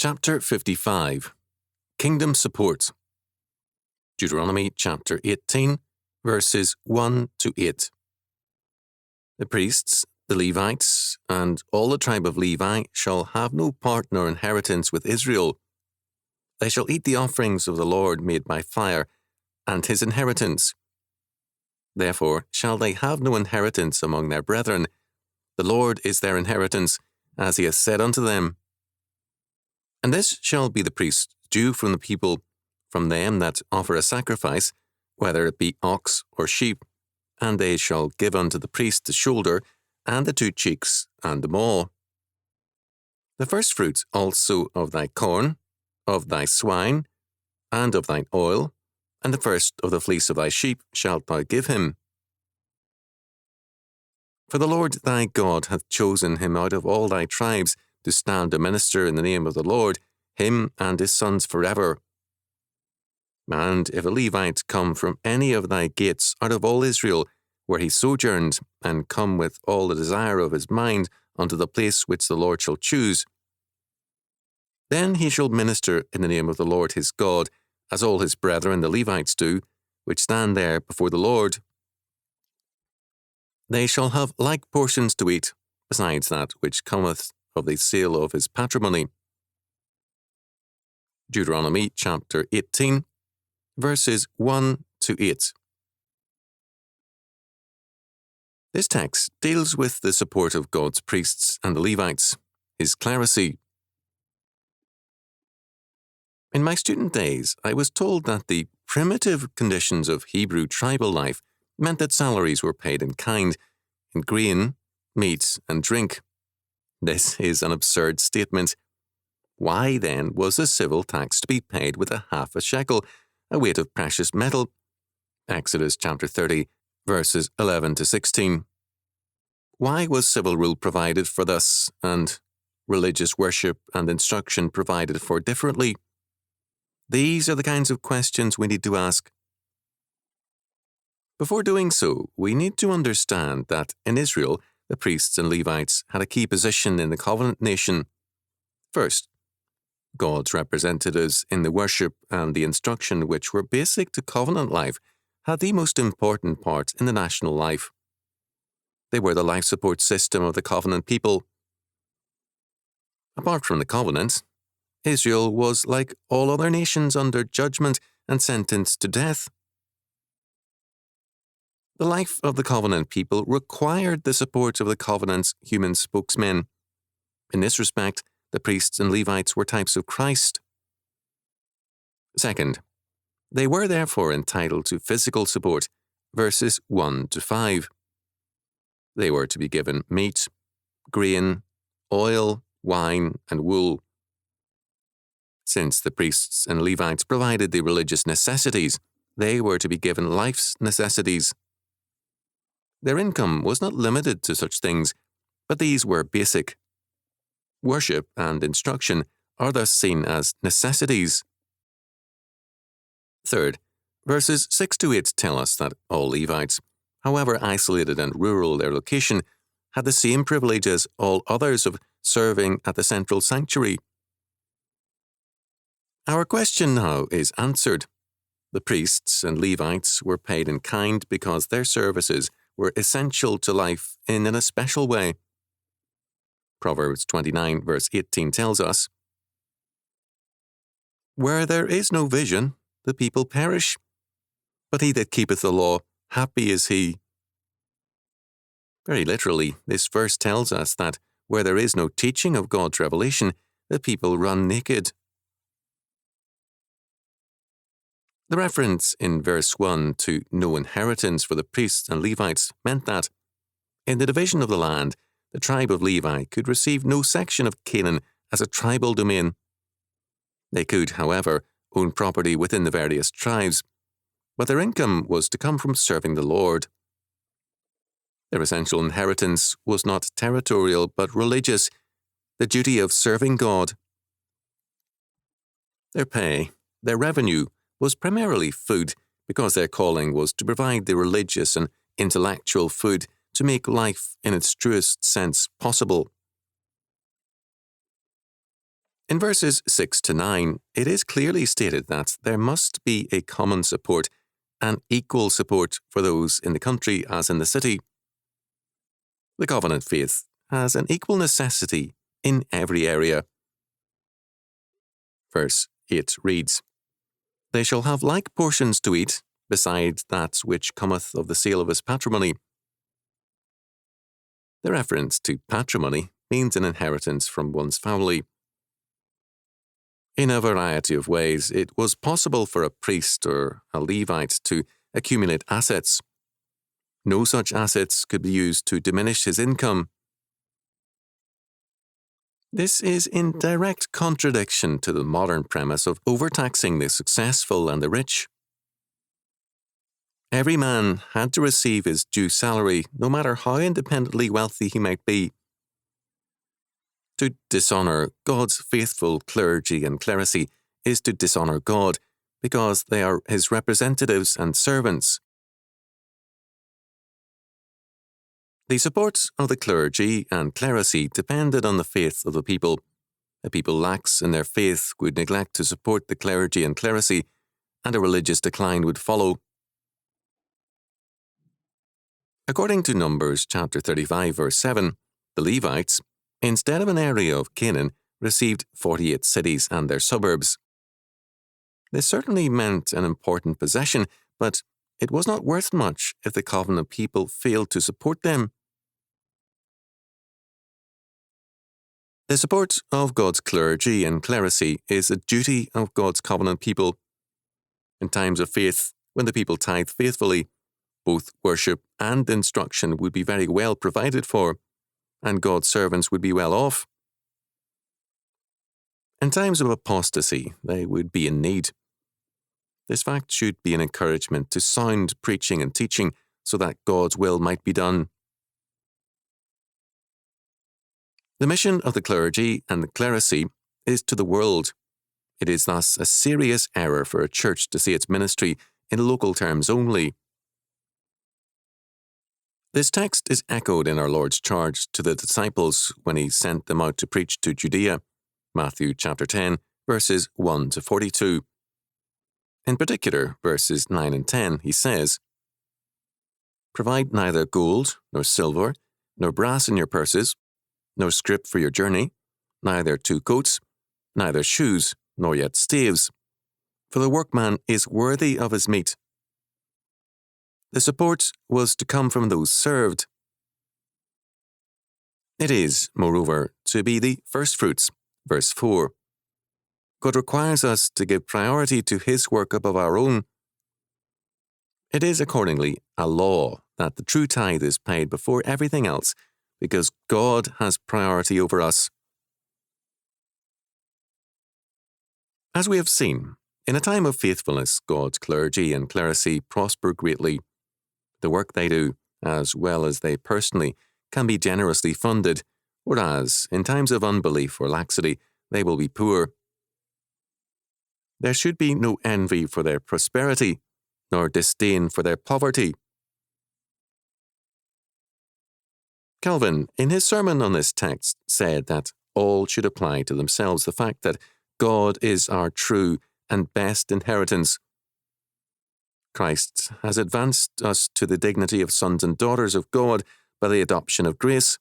Chapter 55. Kingdom Support. Deuteronomy chapter 18, verses 1 to 8. The priests, the Levites, and all the tribe of Levi shall have no part nor inheritance with Israel. They shall eat the offerings of the Lord made by fire, and his inheritance. Therefore shall they have no inheritance among their brethren. The Lord is their inheritance, as he has said unto them. And this shall be the priest's due from the people, from them that offer a sacrifice, whether it be ox or sheep, and they shall give unto the priest the shoulder, and the 2 cheeks, and the maw. The firstfruits also of thy corn, of thy swine, and of thine oil, and the first of the fleece of thy sheep shalt thou give him. For the Lord thy God hath chosen him out of all thy tribes to stand a minister in the name of the Lord, him and his sons forever. And if a Levite come from any of thy gates out of all Israel, where he sojourned, and come with all the desire of his mind unto the place which the Lord shall choose, then he shall minister in the name of the Lord his God, as all his brethren the Levites do, which stand there before the Lord. They shall have like portions to eat, besides that which cometh of the sale of his patrimony. Deuteronomy chapter 18, verses 1 to 8. This text deals with the support of God's priests and the Levites, his clerisy. In my student days, I was told that the primitive conditions of Hebrew tribal life meant that salaries were paid in kind, in grain, meat, and drink. This is an absurd statement. Why, then, was the civil tax to be paid with a half a shekel, a weight of precious metal? Exodus chapter 30, verses 11 to 16. Why was civil rule provided for thus, and religious worship and instruction provided for differently? These are the kinds of questions we need to ask. Before doing so, we need to understand that in Israel, the priests and Levites had a key position in the covenant nation. First, God's representatives in the worship and the instruction which were basic to covenant life had the most important part in the national life. They were the life support system of the covenant people. Apart from the covenant, Israel was like all other nations under judgment and sentenced to death. The life of the covenant people required the support of the covenant's human spokesmen. In this respect, the priests and Levites were types of Christ. Second, they were therefore entitled to physical support, verses 1 to 5. They were to be given meat, grain, oil, wine, and wool. Since the priests and Levites provided the religious necessities, they were to be given life's necessities. Their income was not limited to such things, but these were basic. Worship and instruction are thus seen as necessities. Third, verses 6 to 8 tell us that all Levites, however isolated and rural their location, had the same privilege as all others of serving at the central sanctuary. Our question now is answered. The priests and Levites were paid in kind because their services were essential to life in an especial way. Proverbs 29 verse 18 tells us, "Where there is no vision, the people perish, but he that keepeth the law, happy is he." Very literally, this verse tells us that where there is no teaching of God's revelation, the people run naked. The reference in verse 1 to no inheritance for the priests and Levites meant that, in the division of the land, the tribe of Levi could receive no section of Canaan as a tribal domain. They could, however, own property within the various tribes, but their income was to come from serving the Lord. Their essential inheritance was not territorial but religious, the duty of serving God. Their pay, their revenue, was primarily food, because their calling was to provide the religious and intellectual food to make life in its truest sense possible. In verses 6 to 9, it is clearly stated that there must be a common support and equal support for those in the country as in the city. The covenant faith has an equal necessity in every area. Verse 8 reads, "They shall have like portions to eat, beside that which cometh of the sale of his patrimony." The reference to patrimony means an inheritance from one's family. In a variety of ways, it was possible for a priest or a Levite to accumulate assets. No such assets could be used to diminish his income. This is in direct contradiction to the modern premise of overtaxing the successful and the rich. Every man had to receive his due salary, no matter how independently wealthy he might be. To dishonour God's faithful clergy and clerisy is to dishonour God, because they are his representatives and servants. The support of the clergy and clerisy depended on the faith of the people. A people lax in their faith would neglect to support the clergy and clerisy, and a religious decline would follow. According to Numbers chapter 35, verse 7, the Levites, instead of an area of Canaan, received 48 cities and their suburbs. This certainly meant an important possession, but it was not worth much if the covenant people failed to support them. The support of God's clergy and clerisy is a duty of God's covenant people. In times of faith, when the people tithe faithfully, both worship and instruction would be very well provided for, and God's servants would be well off. In times of apostasy, they would be in need. This fact should be an encouragement to sound preaching and teaching so that God's will might be done. The mission of the clergy and the clerisy is to the world. It is thus a serious error for a church to see its ministry in local terms only. This text is echoed in our Lord's charge to the disciples when he sent them out to preach to Judea, Matthew chapter 10, verses 1 to 42. In particular, verses 9 and 10, he says, "Provide neither gold, nor silver, nor brass in your purses, nor scrip for your journey, neither 2 coats, neither shoes, nor yet staves. For the workman is worthy of his meat." The support was to come from those served. It is, moreover, to be the firstfruits, verse 4. God requires us to give priority to his work above our own. It is accordingly a law that the true tithe is paid before everything else, because God has priority over us. As we have seen, in a time of faithfulness, God's clergy and clerisy prosper greatly. The work they do, as well as they personally, can be generously funded, whereas, in times of unbelief or laxity, they will be poor. There should be no envy for their prosperity, nor disdain for their poverty. Calvin, in his sermon on this text, said that all should apply to themselves the fact that God is our true and best inheritance. Christ has advanced us to the dignity of sons and daughters of God by the adoption of grace.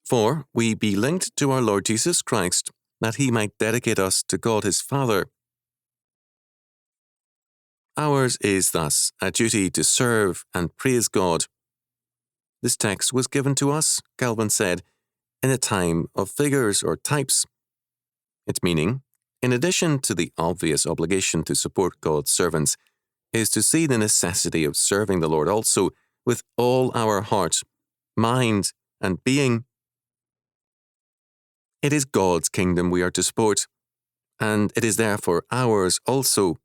For we be linked to our Lord Jesus Christ, that he might dedicate us to God his Father. Ours is thus a duty to serve and praise God. This text was given to us, Calvin said, in a time of figures or types. Its meaning, in addition to the obvious obligation to support God's servants, is to see the necessity of serving the Lord also with all our heart, mind, and being. It is God's kingdom we are to support, and it is therefore ours also